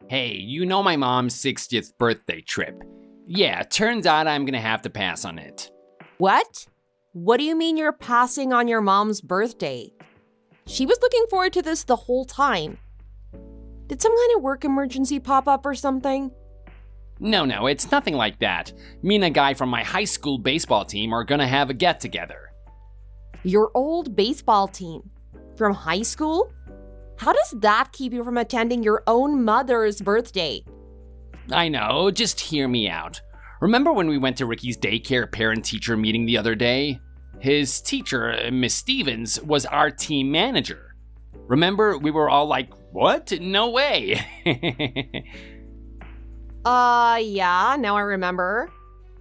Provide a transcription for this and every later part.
Hey, you know my mom's 60th birthday trip. Yeah, turns out I'm gonna have to pass on it. What? What do you mean you're passing on your mom's birthday? She was looking forward to this the whole time. Did some kind of work emergency pop up or something? No, it's nothing like that. Me and a guy from my high school baseball team are gonna have a get-together. Your old baseball team? From high school? How does that keep you from attending your own mother's birthday? I know, just hear me out. Remember when we went to Ricky's daycare parent-teacher meeting the other day? His teacher, Miss Stevens, was our team manager. Remember, we were all like, what? No way. Yeah, now I remember.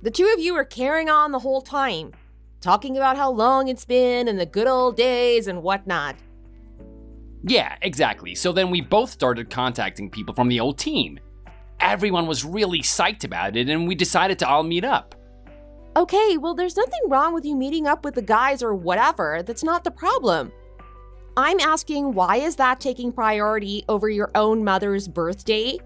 The two of you were carrying on the whole time, talking about how long it's been and the good old days and whatnot. Yeah, exactly. So then we both started contacting people from the old team. Everyone was really psyched about it, and we decided to all meet up. Okay, well, there's nothing wrong with you meeting up with the guys or whatever. That's not the problem. I'm asking, why is that taking priority over your own mother's birthday?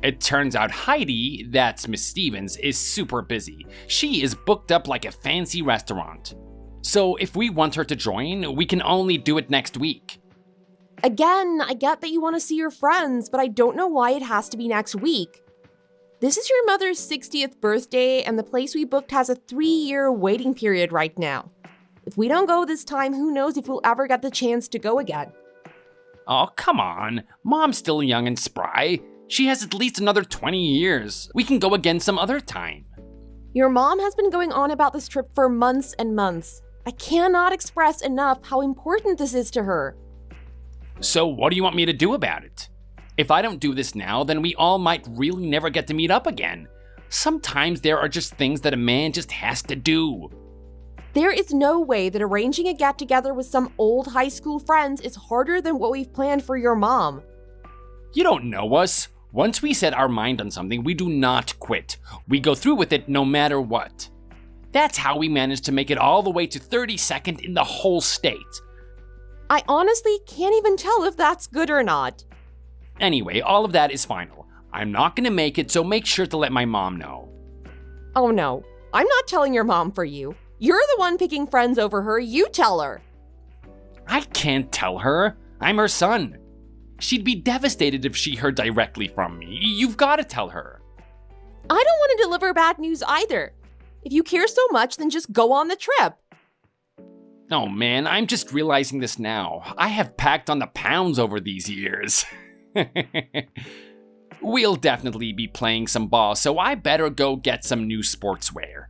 It turns out Heidi, that's Miss Stevens, is super busy. She is booked up like a fancy restaurant. So if we want her to join, we can only do it next week. Again, I get that you want to see your friends, but I don't know why it has to be next week. This is your mother's 60th birthday, and the place we booked has a 3-year waiting period right now. If we don't go this time, who knows if we'll ever get the chance to go again. Oh, come on. Mom's still young and spry. She has at least another 20 years. We can go again some other time. Your mom has been going on about this trip for months and months. I cannot express enough how important this is to her. So what do you want me to do about it? If I don't do this now, then we all might really never get to meet up again. Sometimes there are just things that a man just has to do. There is no way that arranging a get-together with some old high school friends is harder than what we've planned for your mom. You don't know us. Once we set our mind on something, we do not quit. We go through with it no matter what. That's how we managed to make it all the way to 32nd in the whole state. I honestly can't even tell if that's good or not. Anyway, all of that is final. I'm not gonna make it, so make sure to let my mom know. Oh no, I'm not telling your mom for you. You're the one picking friends over her, you tell her. I can't tell her. I'm her son. She'd be devastated if she heard directly from me. You've gotta tell her. I don't want to deliver bad news either. If you care so much, then just go on the trip. Oh man, I'm just realizing this now. I have packed on the pounds over these years. We'll definitely be playing some ball, so I better go get some new sportswear.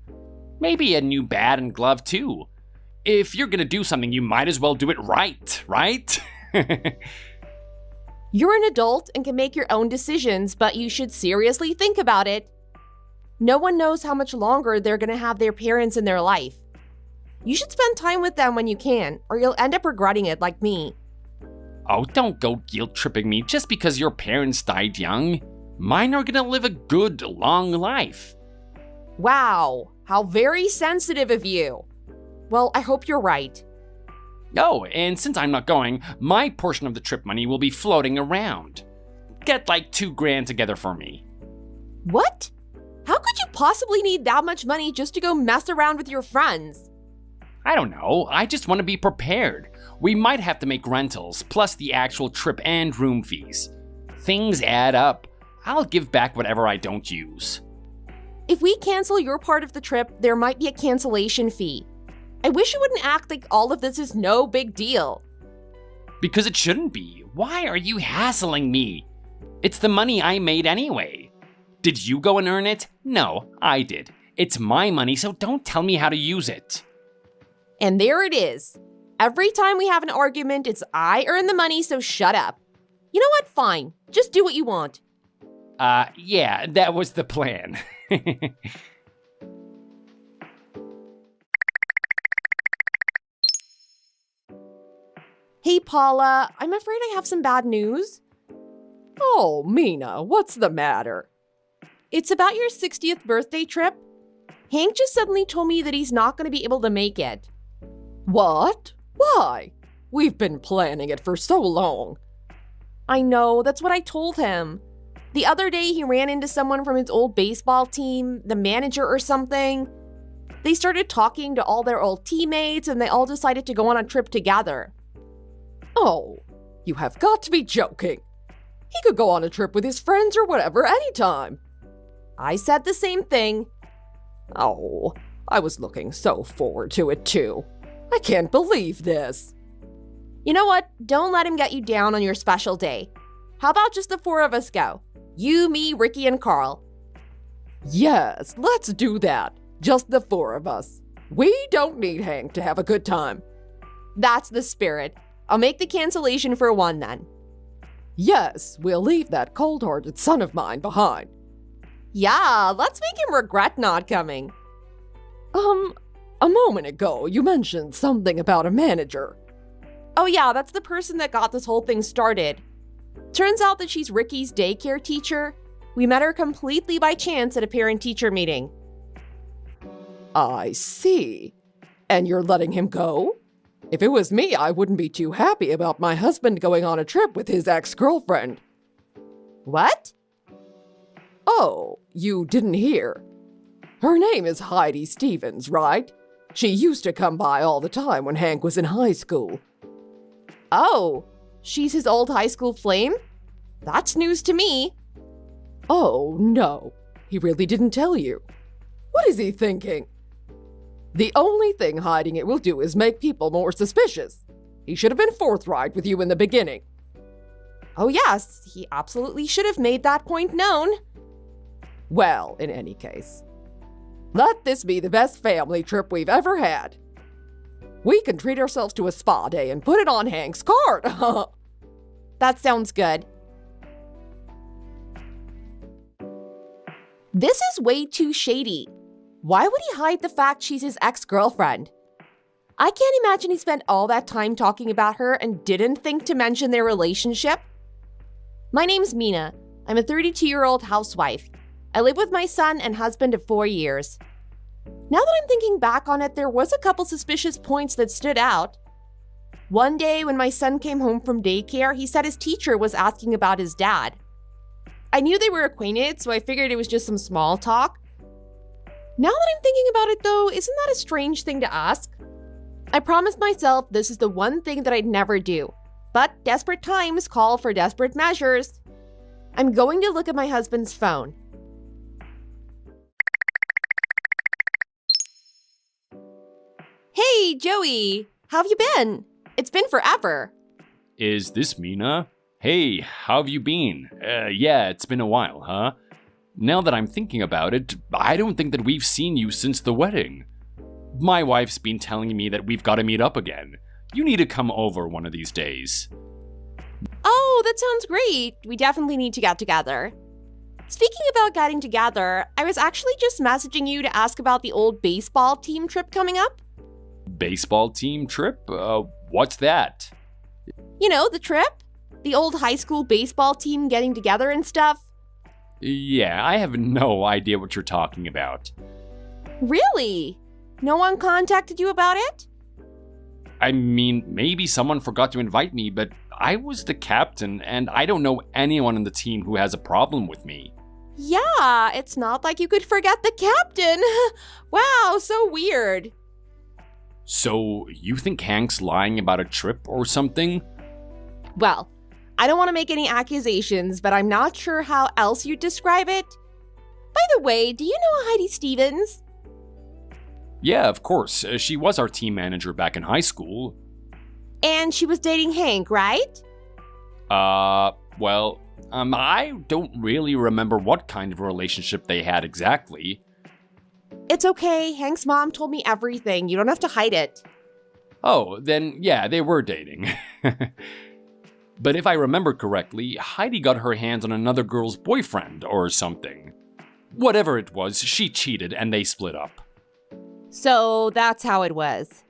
Maybe a new bat and glove too. If you're gonna do something, you might as well do it right? You're an adult and can make your own decisions, but you should seriously think about it. No one knows how much longer they're gonna have their parents in their life. You should spend time with them when you can, or you'll end up regretting it like me. Oh, don't go guilt-tripping me just because your parents died young. Mine are gonna live a good, long life. Wow, how very sensitive of you. Well, I hope you're right. Oh, and since I'm not going, my portion of the trip money will be floating around. Get like $2,000 together for me. What? How could you possibly need that much money just to go mess around with your friends? I don't know, I just want to be prepared. We might have to make rentals, plus the actual trip and room fees. Things add up. I'll give back whatever I don't use. If we cancel your part of the trip, there might be a cancellation fee. I wish you wouldn't act like all of this is no big deal. Because it shouldn't be. Why are you hassling me? It's the money I made anyway. Did you go and earn it? No, I did. It's my money, so don't tell me how to use it. And there it is. Every time we have an argument, it's I earn the money, so shut up. You know what? Fine. Just do what you want. Yeah, that was the plan. Hey, Paula, I'm afraid I have some bad news. Oh, Mina, what's the matter? It's about your 60th birthday trip. Hank just suddenly told me that he's not going to be able to make it. What? Why? We've been planning it for so long. I know, that's what I told him. The other day, he ran into someone from his old baseball team, the manager or something. They started talking to all their old teammates, and they all decided to go on a trip together. Oh, you have got to be joking. He could go on a trip with his friends or whatever anytime. I said the same thing. Oh, I was looking so forward to it too. I can't believe this. You know what? Don't let him get you down on your special day. How about just the four of us go? You, me, Ricky, and Carl. Yes, let's do that. Just the four of us. We don't need Hank to have a good time. That's the spirit. I'll make the cancellation for one then. Yes, we'll leave that cold-hearted son of mine behind. Yeah, let's make him regret not coming. A moment ago, you mentioned something about a manager. Oh yeah, that's the person that got this whole thing started. Turns out that she's Ricky's daycare teacher. We met her completely by chance at a parent-teacher meeting. I see. And you're letting him go? If it was me, I wouldn't be too happy about my husband going on a trip with his ex-girlfriend. What? Oh, you didn't hear. Her name is Heidi Stevens, right? She used to come by all the time when Hank was in high school. Oh, she's his old high school flame? That's news to me. Oh, no. He really didn't tell you. What is he thinking? The only thing hiding it will do is make people more suspicious. He should have been forthright with you in the beginning. Oh yes, he absolutely should have made that point known. Well, in any case, let this be the best family trip we've ever had. We can treat ourselves to a spa day and put it on Hank's card. That sounds good. This is way too shady. Why would he hide the fact she's his ex-girlfriend? I can't imagine he spent all that time talking about her and didn't think to mention their relationship. My name's Mina. I'm a 32-year-old housewife. I live with my son and husband of 4 years. Now that I'm thinking back on it, there was a couple suspicious points that stood out. One day when my son came home from daycare, he said his teacher was asking about his dad. I knew they were acquainted, so I figured it was just some small talk. Now that I'm thinking about it though, isn't that a strange thing to ask? I promised myself this is the one thing that I'd never do. But desperate times call for desperate measures. I'm going to look at my husband's phone. Hey, Joey! How have you been? It's been forever. Is this Mina? Hey, how have you been? Yeah, it's been a while, huh? Now that I'm thinking about it, I don't think that we've seen you since the wedding. My wife's been telling me that we've got to meet up again. You need to come over one of these days. Oh, that sounds great. We definitely need to get together. Speaking about getting together, I was actually just messaging you to ask about the old baseball team trip coming up. Baseball team trip? What's that? You know, the trip? The old high school baseball team getting together and stuff. Yeah, I have no idea what you're talking about. Really? No one contacted you about it? I mean, maybe someone forgot to invite me, but I was the captain, and I don't know anyone on the team who has a problem with me. Yeah, it's not like you could forget the captain. Wow, so weird. So, you think Hank's lying about a trip or something? Well, I don't want to make any accusations, but I'm not sure how else you'd describe it. By the way, do you know Heidi Stevens? Yeah, of course. She was our team manager back in high school. And she was dating Hank, right? Well, I don't really remember what kind of relationship they had exactly. It's okay. Hank's mom told me everything. You don't have to hide it. Oh, then yeah, they were dating. But if I remember correctly, Heidi got her hands on another girl's boyfriend or something. Whatever it was, she cheated and they split up. So that's how it was.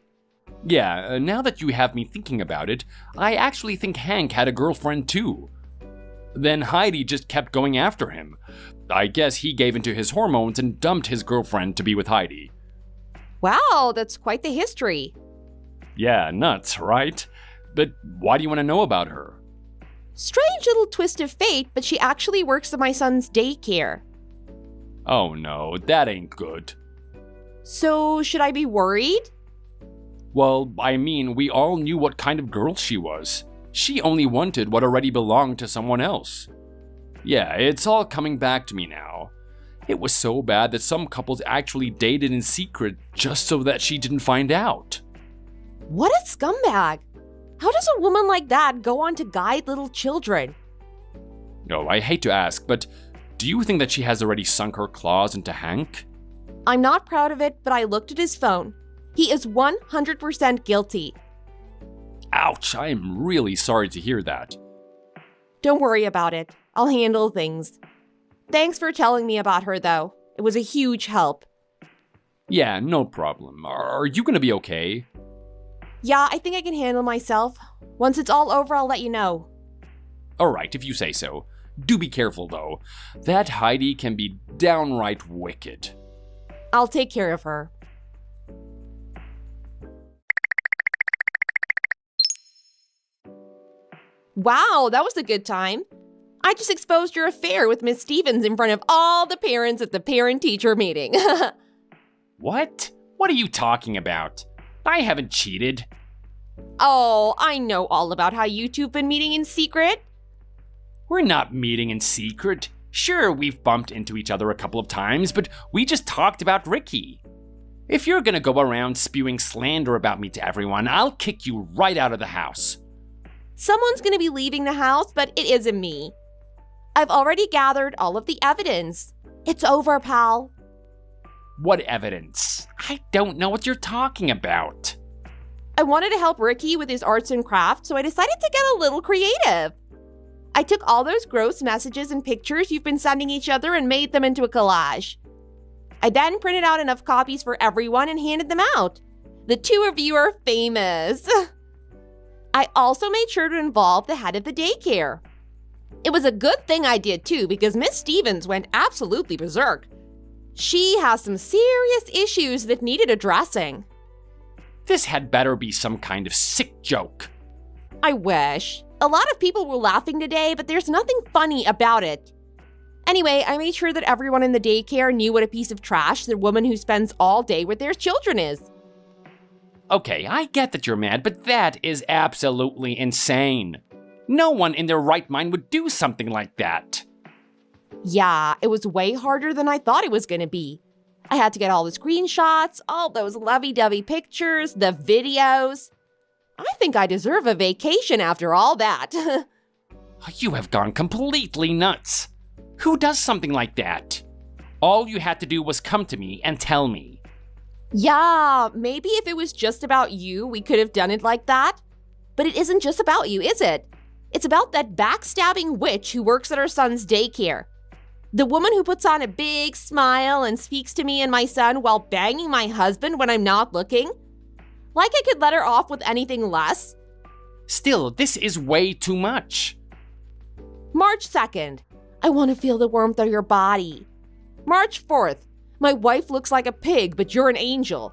Yeah, now that you have me thinking about it, I actually think Hank had a girlfriend too. Then Heidi just kept going after him. I guess he gave into his hormones and dumped his girlfriend to be with Heidi. Wow, that's quite the history. Yeah, nuts, right? But why do you want to know about her? Strange little twist of fate, but she actually works at my son's daycare. Oh no, that ain't good. So, should I be worried? Well, I mean, we all knew what kind of girl she was. She only wanted what already belonged to someone else. Yeah, it's all coming back to me now. It was so bad that some couples actually dated in secret just so that she didn't find out. What a scumbag! How does a woman like that go on to guide little children? Oh, I hate to ask, but do you think that she has already sunk her claws into Hank? I'm not proud of it, but I looked at his phone. He is 100% guilty. Ouch, I am really sorry to hear that. Don't worry about it. I'll handle things. Thanks for telling me about her, though. It was a huge help. Yeah, no problem. Are you gonna be okay? Yeah, I think I can handle myself. Once it's all over, I'll let you know. Alright, if you say so. Do be careful, though. That Heidi can be downright wicked. I'll take care of her. Wow, that was a good time. I just exposed your affair with Miss Stevens in front of all the parents at the parent-teacher meeting. What? What are you talking about? I haven't cheated. Oh, I know all about how you two have been meeting in secret. We're not meeting in secret. Sure, we've bumped into each other a couple of times, but we just talked about Ricky. If you're gonna go around spewing slander about me to everyone, I'll kick you right out of the house. Someone's gonna be leaving the house, but it isn't me. I've already gathered all of the evidence. It's over, pal. What evidence? I don't know what you're talking about. I wanted to help Ricky with his arts and crafts, so I decided to get a little creative. I took all those gross messages and pictures you've been sending each other and made them into a collage. I then printed out enough copies for everyone and handed them out. The two of you are famous. I also made sure to involve the head of the daycare. It was a good thing I did too, because Miss Stevens went absolutely berserk. She has some serious issues that needed addressing. This had better be some kind of sick joke. I wish. A lot of people were laughing today, but there's nothing funny about it. Anyway, I made sure that everyone in the daycare knew what a piece of trash the woman who spends all day with their children is. Okay, I get that you're mad, but that is absolutely insane. No one in their right mind would do something like that. Yeah, it was way harder than I thought it was gonna be. I had to get all the screenshots, all those lovey-dovey pictures, the videos. I think I deserve a vacation after all that. You have gone completely nuts. Who does something like that? All you had to do was come to me and tell me. Yeah, maybe if it was just about you, we could have done it like that. But it isn't just about you, is it? It's about that backstabbing witch who works at our son's daycare. The woman who puts on a big smile and speaks to me and my son while banging my husband when I'm not looking. Like I could let her off with anything less. Still, this is way too much. March 2nd. I want to feel the warmth of your body. March 4th. My wife looks like a pig, but you're an angel.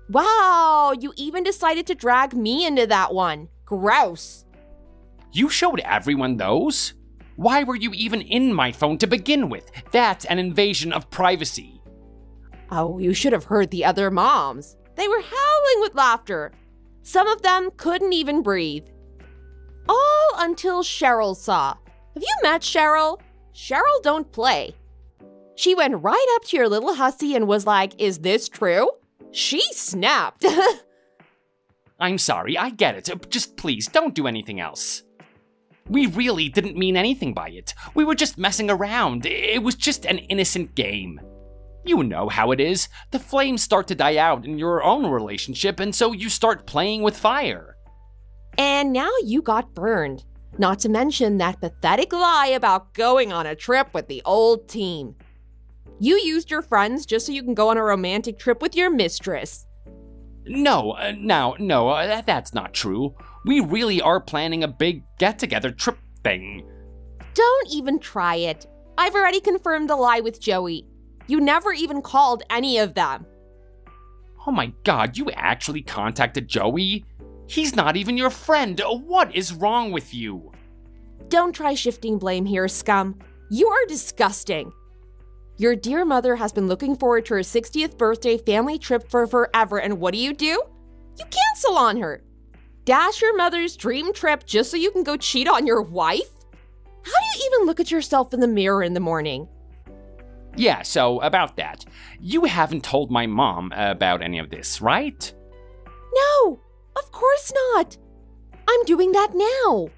Wow, you even decided to drag me into that one. Gross. You showed everyone those? Why were you even in my phone to begin with? That's an invasion of privacy. Oh, you should have heard the other moms. They were howling with laughter. Some of them couldn't even breathe. All until Cheryl saw. Have you met Cheryl? Cheryl don't play. She went right up to your little hussy and was like, "Is this true?" She snapped. I'm sorry, I get it. Just please, don't do anything else. We really didn't mean anything by it. We were just messing around. It was just an innocent game. You know how it is. The flames start to die out in your own relationship, and so you start playing with fire. And now you got burned. Not to mention that pathetic lie about going on a trip with the old team. You used your friends just so you can go on a romantic trip with your mistress. No, that's not true. We really are planning a big get-together trip thing. Don't even try it. I've already confirmed the lie with Joey. You never even called any of them. Oh my god, you actually contacted Joey? He's not even your friend. What is wrong with you? Don't try shifting blame here, scum. You are disgusting. Your dear mother has been looking forward to her 60th birthday family trip for forever, and what do? You cancel on her. Dash your mother's dream trip just so you can go cheat on your wife? How do you even look at yourself in the mirror in the morning? Yeah, so about that. You haven't told my mom about any of this, right? No, of course not. I'm doing that now.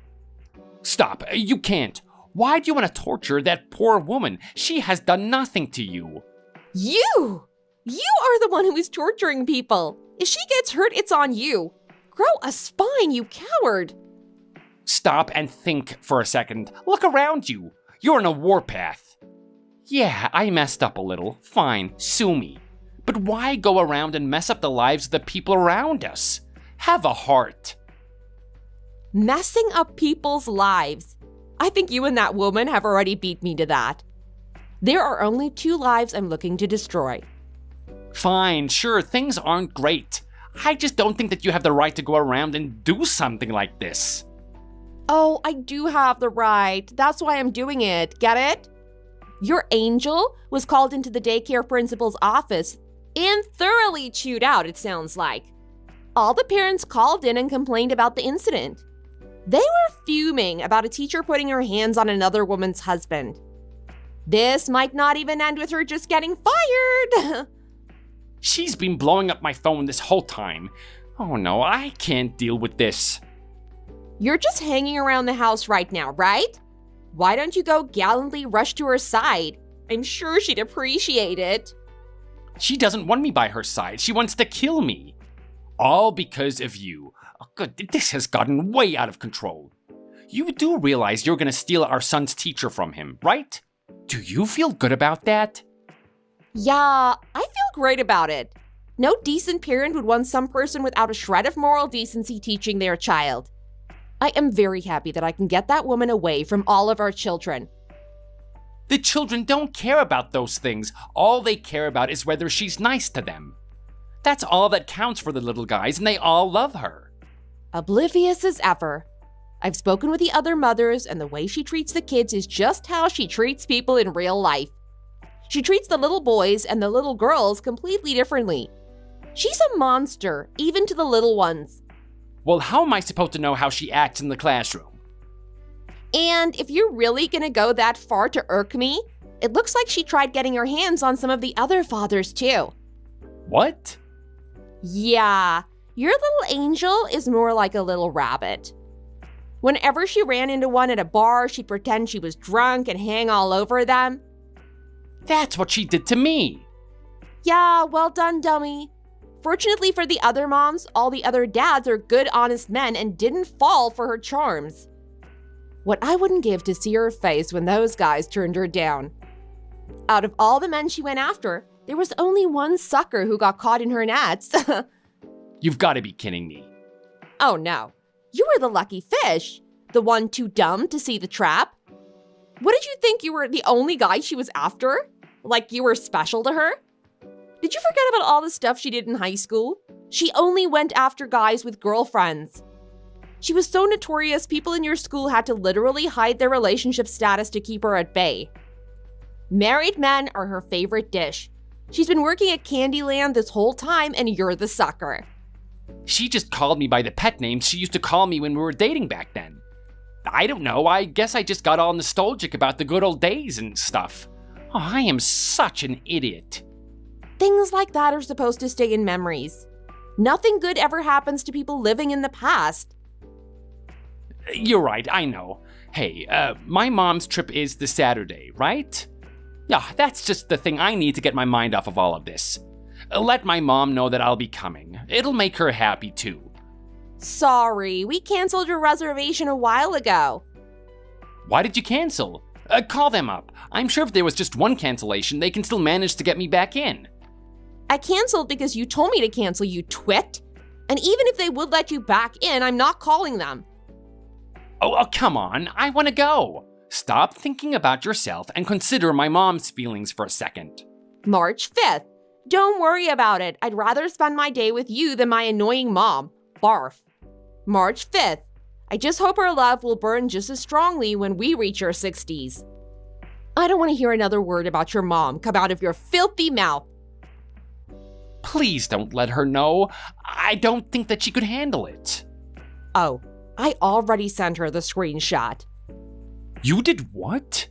Stop, you can't. Why do you want to torture that poor woman? She has done nothing to you. You are the one who is torturing people. If she gets hurt, it's on you. Grow a spine, you coward. Stop and think for a second. Look around you. You're on a warpath. Yeah, I messed up a little. Fine, sue me. But why go around and mess up the lives of the people around us? Have a heart. Messing up people's lives. I think you and that woman have already beat me to that. There are only 2 lives I'm looking to destroy. Fine, sure, things aren't great. I just don't think that you have the right to go around and do something like this. Oh, I do have the right. That's why I'm doing it. Get it? Your angel was called into the daycare principal's office and thoroughly chewed out, it sounds like. All the parents called in and complained about the incident. They were fuming about a teacher putting her hands on another woman's husband. This might not even end with her just getting fired. She's been blowing up my phone this whole time. Oh no, I can't deal with this. You're just hanging around the house right now, right? Why don't you go gallantly rush to her side? I'm sure she'd appreciate it. She doesn't want me by her side. She wants to kill me. All because of you. Oh, good, this has gotten way out of control. You do realize you're gonna steal our son's teacher from him, right? Do you feel good about that? Yeah, I feel great about it. No decent parent would want some person without a shred of moral decency teaching their child. I am very happy that I can get that woman away from all of our children. The children don't care about those things. All they care about is whether she's nice to them. That's all that counts for the little guys, and they all love her. Oblivious as ever. I've spoken with the other mothers, and the way she treats the kids is just how she treats people in real life. She treats the little boys and the little girls completely differently. She's a monster, even to the little ones. Well, how am I supposed to know how she acts in the classroom? And if you're really gonna go that far to irk me, it looks like she tried getting her hands on some of the other fathers too. What? Yeah, your little angel is more like a little rabbit. Whenever she ran into one at a bar, she'd pretend she was drunk and hang all over them. That's what she did to me. Yeah, well done, dummy. Fortunately for the other moms, all the other dads are good, honest men and didn't fall for her charms. What I wouldn't give to see her face when those guys turned her down. Out of all the men she went after, there was only one sucker who got caught in her nets. You've got to be kidding me. Oh no, you were the lucky fish, the one too dumb to see the trap. What did you think, you were the only guy she was after? Like you were special to her? Did you forget about all the stuff she did in high school? She only went after guys with girlfriends. She was so notorious, people in your school had to literally hide their relationship status to keep her at bay. Married men are her favorite dish. She's been working at Candyland this whole time, and you're the sucker. She just called me by the pet names she used to call me when we were dating back then. I don't know, I guess I just got all nostalgic about the good old days and stuff. Oh, I am such an idiot. Things like that are supposed to stay in memories. Nothing good ever happens to people living in the past. You're right, I know. Hey, my mom's trip is the Saturday, right? Yeah, that's just the thing I need to get my mind off of all of this. Let my mom know that I'll be coming. It'll make her happy too. Sorry, we canceled your reservation a while ago. Why did you cancel? Call them up. I'm sure if there was just one cancellation, they can still manage to get me back in. I canceled because you told me to cancel, you twit. And even if they would let you back in, I'm not calling them. Oh, come on. I want to go. Stop thinking about yourself and consider my mom's feelings for a second. March 5th. Don't worry about it. I'd rather spend my day with you than my annoying mom. Barf. March 5th. I just hope our love will burn just as strongly when we reach our 60s. I don't want to hear another word about your mom come out of your filthy mouth. Please don't let her know. I don't think that she could handle it. Oh, I already sent her the screenshot. You did what?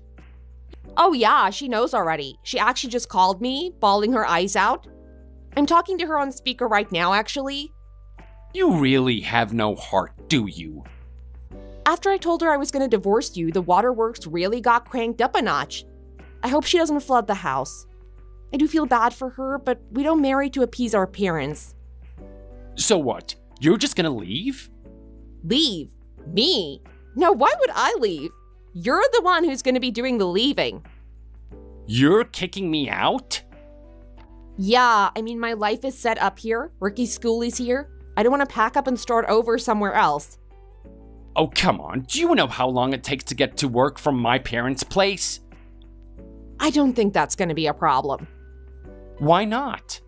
Oh yeah, she knows already. She actually just called me, bawling her eyes out. I'm talking to her on speaker right now, actually. You really have no heart, do you? After I told her I was going to divorce you, the waterworks really got cranked up a notch. I hope she doesn't flood the house. I do feel bad for her, but we don't marry to appease our parents. So what? You're just gonna leave? Leave? Me? No, why would I leave? You're the one who's going to be doing the leaving. You're kicking me out? Yeah, I mean, my life is set up here. Ricky's school is here. I don't want to pack up and start over somewhere else. Oh, come on. Do you know how long it takes to get to work from my parents' place? I don't think that's going to be a problem. Why not?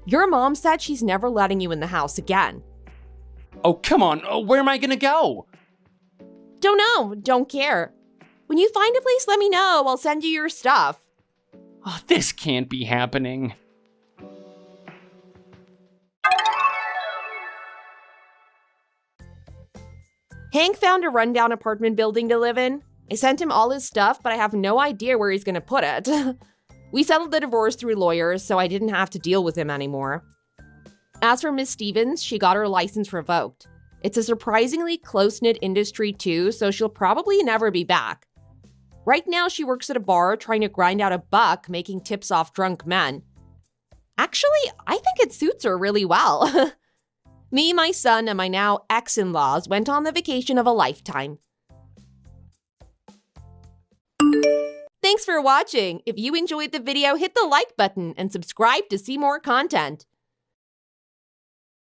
Your mom said she's never letting you in the house again. Oh, come on. Where am I gonna go? Don't know. Don't care. When you find a place, let me know. I'll send you your stuff. Oh, this can't be happening. Hank found a rundown apartment building to live in. I sent him all his stuff, but I have no idea where he's gonna put it. We settled the divorce through lawyers, so I didn't have to deal with him anymore. As for Miss Stevens, she got her license revoked. It's a surprisingly close-knit industry too, so she'll probably never be back. Right now, she works at a bar trying to grind out a buck making tips off drunk men. Actually, I think it suits her really well. Me, my son, and my now ex-in-laws went on the vacation of a lifetime. Thanks for watching. If you enjoyed the video, hit the like button and subscribe to see more content.